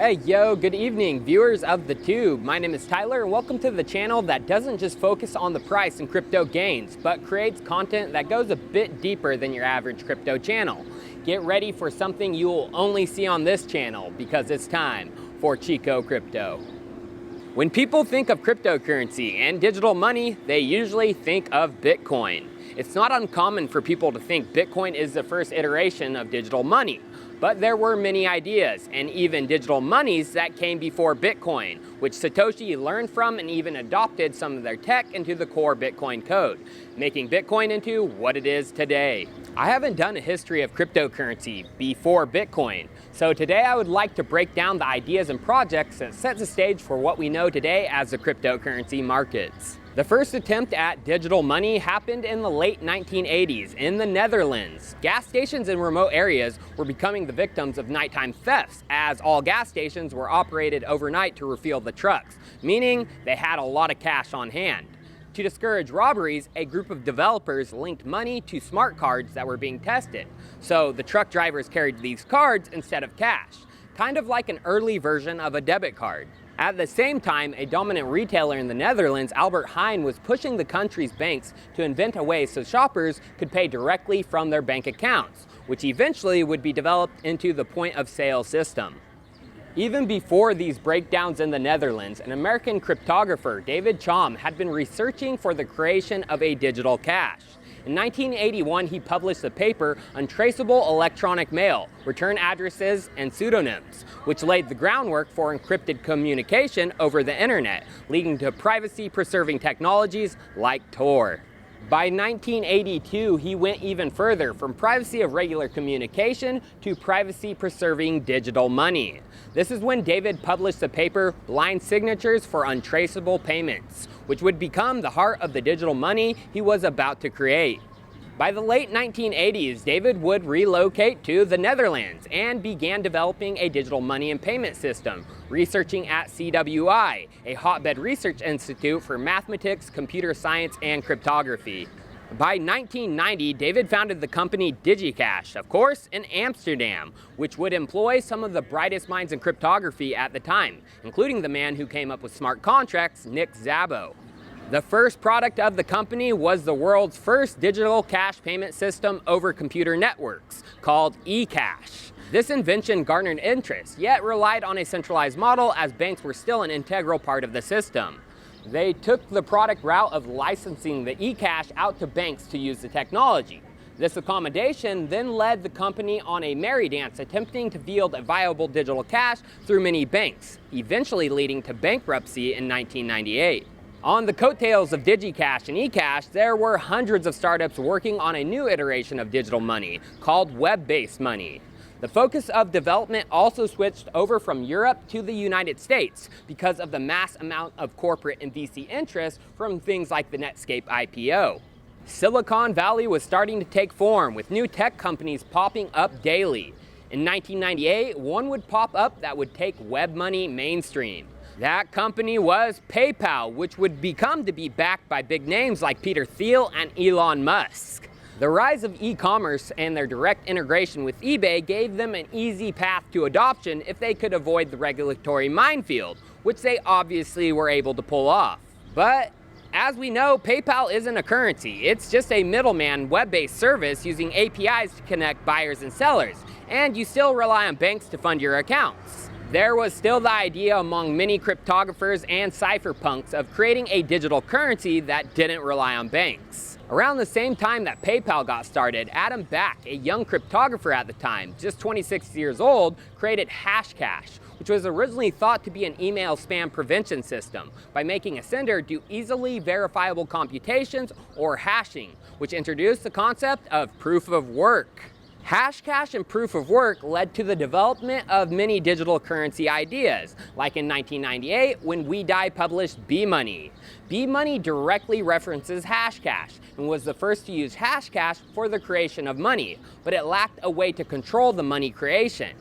Hey yo, good evening viewers of the tube. My name is Tyler and welcome to the channel that doesn't just focus on the price and crypto gains, but creates content that goes a bit deeper than your average crypto channel. Get ready for something you will only see on this channel because it's time for Chico Crypto. When people think of cryptocurrency and digital money, they usually think of Bitcoin. It's not uncommon for people to think Bitcoin is the first iteration of digital money. But there were many ideas and even digital monies that came before Bitcoin, which Satoshi learned from and even adopted some of their tech into the core Bitcoin code, making Bitcoin into what it is today. I haven't done a history of cryptocurrency before Bitcoin, so today I would like to break down the ideas and projects that set the stage for what we know today as the cryptocurrency markets. The first attempt at digital money happened in the late 1980s in the Netherlands. Gas stations in remote areas were becoming the victims of nighttime thefts, as all gas stations were operated overnight to refuel the trucks, meaning they had a lot of cash on hand. To discourage robberies, a group of developers linked money to smart cards that were being tested. So the truck drivers carried these cards instead of cash, kind of like an early version of a debit card. At the same time, a dominant retailer in the Netherlands, Heijn, was pushing the country's banks to invent a way so shoppers could pay directly from their bank accounts, which eventually would be developed into the point-of-sale system. Even before these breakdowns in the Netherlands, an American cryptographer, David Chaum, had been researching for the creation of a digital cash. In 1981, he published the paper Untraceable Electronic Mail, Return Addresses and Pseudonyms, which laid the groundwork for encrypted communication over the internet, leading to privacy-preserving technologies like Tor. By 1982, he went even further, from privacy of regular communication to privacy-preserving digital money. This is when David published the paper Blind Signatures for Untraceable Payments, which would become the heart of the digital money he was about to create. By the late 1980s, David would relocate to the Netherlands and began developing a digital money and payment system, researching at CWI, a hotbed research institute for mathematics, computer science, and cryptography. By 1990, David founded the company DigiCash, of course, in Amsterdam, which would employ some of the brightest minds in cryptography at the time, including the man who came up with smart contracts, Szabo. The first product of the company was the world's first digital cash payment system over computer networks, called eCash. This invention garnered interest, yet relied on a centralized model as banks were still an integral part of the system. They took the product route of licensing the eCash out to banks to use the technology. This accommodation then led the company on a merry dance, attempting to field a viable digital cash through many banks, eventually leading to bankruptcy in 1998. On the coattails of DigiCash and eCash, there were hundreds of startups working on a new iteration of digital money called web-based money. The focus of development also switched over from Europe to the United States because of the mass amount of corporate and VC interest from things like the Netscape IPO. Silicon Valley was starting to take form, with new tech companies popping up daily. In 1998, one would pop up that would take web money mainstream. That company was PayPal, which would become to be backed by big names like Peter Thiel and Elon Musk. The rise of e-commerce and their direct integration with eBay gave them an easy path to adoption if they could avoid the regulatory minefield, which they obviously were able to pull off. But as we know, PayPal isn't a currency. It's just a middleman web-based service using APIs to connect buyers and sellers, and you still rely on banks to fund your accounts. There was still the idea among many cryptographers and cypherpunks of creating a digital currency that didn't rely on banks. Around the same time that PayPal got started, Adam Back, a young cryptographer at the time, just 26 years old, created HashCash, which was originally thought to be an email spam prevention system by making a sender do easily verifiable computations or hashing, which introduced the concept of proof of work. HashCash and proof of work led to the development of many digital currency ideas, like in 1998 when Wei Dai published B-Money. B-Money directly references HashCash and was the first to use HashCash for the creation of money, but it lacked a way to control the money creation.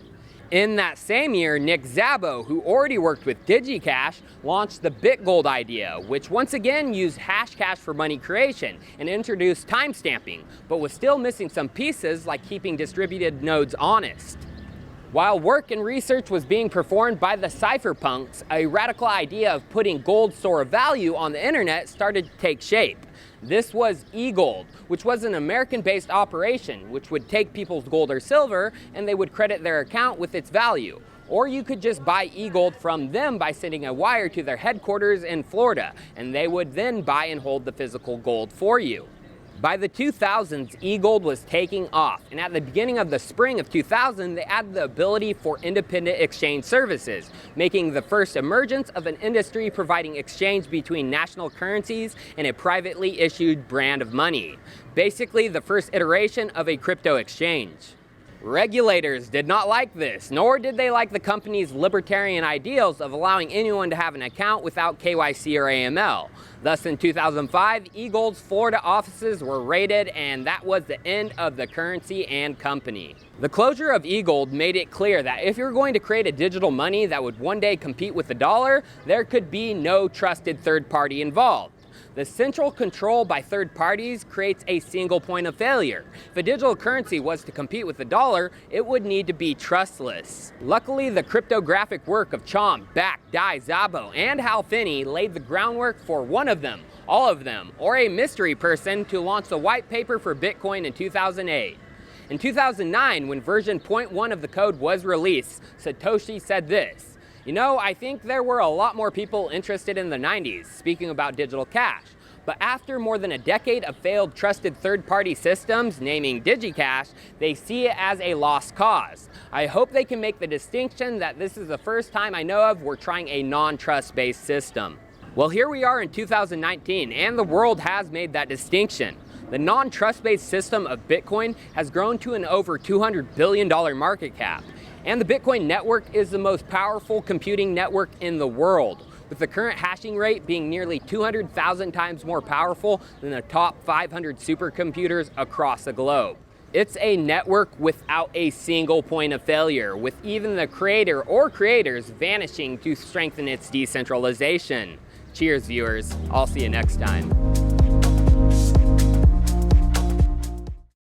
In that same year, Szabo, who already worked with DigiCash, launched the BitGold idea, which once again used HashCash for money creation and introduced timestamping, but was still missing some pieces like keeping distributed nodes honest. While work and research was being performed by the cypherpunks, a radical idea of putting gold store of value on the internet started to take shape. This was eGold, which was an American-based operation, which would take people's gold or silver and they would credit their account with its value. Or you could just buy eGold from them by sending a wire to their headquarters in Florida, and they would then buy and hold the physical gold for you. By the 2000s, eGold was taking off, and at the beginning of the spring of 2000, they added the ability for independent exchange services, making the first emergence of an industry providing exchange between national currencies and a privately issued brand of money. Basically, the first iteration of a crypto exchange. Regulators did not like this, nor did they like the company's libertarian ideals of allowing anyone to have an account without KYC or AML. Thus, in 2005, eGold's Florida offices were raided, and that was the end of the currency and company. The closure of eGold made it clear that if you're going to create a digital money that would one day compete with the dollar, there could be no trusted third party involved. The central control by third parties creates a single point of failure. If a digital currency was to compete with the dollar, it would need to be trustless. Luckily, the cryptographic work of Chaum, Wei Dai, Szabo, and Hal Finney laid the groundwork for one of them, all of them, or a mystery person to launch the white paper for Bitcoin in 2008. In 2009, when version 0.1 of the code was released, Satoshi said this: "You know, I think there were a lot more people interested in the 90s, speaking about digital cash. But after more than a decade of failed trusted third-party systems, naming DigiCash, they see it as a lost cause. I hope they can make the distinction that this is the first time I know of we're trying a non-trust-based system." Well, here we are in 2019, and the world has made that distinction. The non-trust-based system of Bitcoin has grown to an over $200 billion market cap. And the Bitcoin network is the most powerful computing network in the world, with the current hashing rate being nearly 200,000 times more powerful than the top 500 supercomputers across the globe. It's a network without a single point of failure, with even the creator or creators vanishing to strengthen its decentralization. Cheers, viewers. I'll see you next time.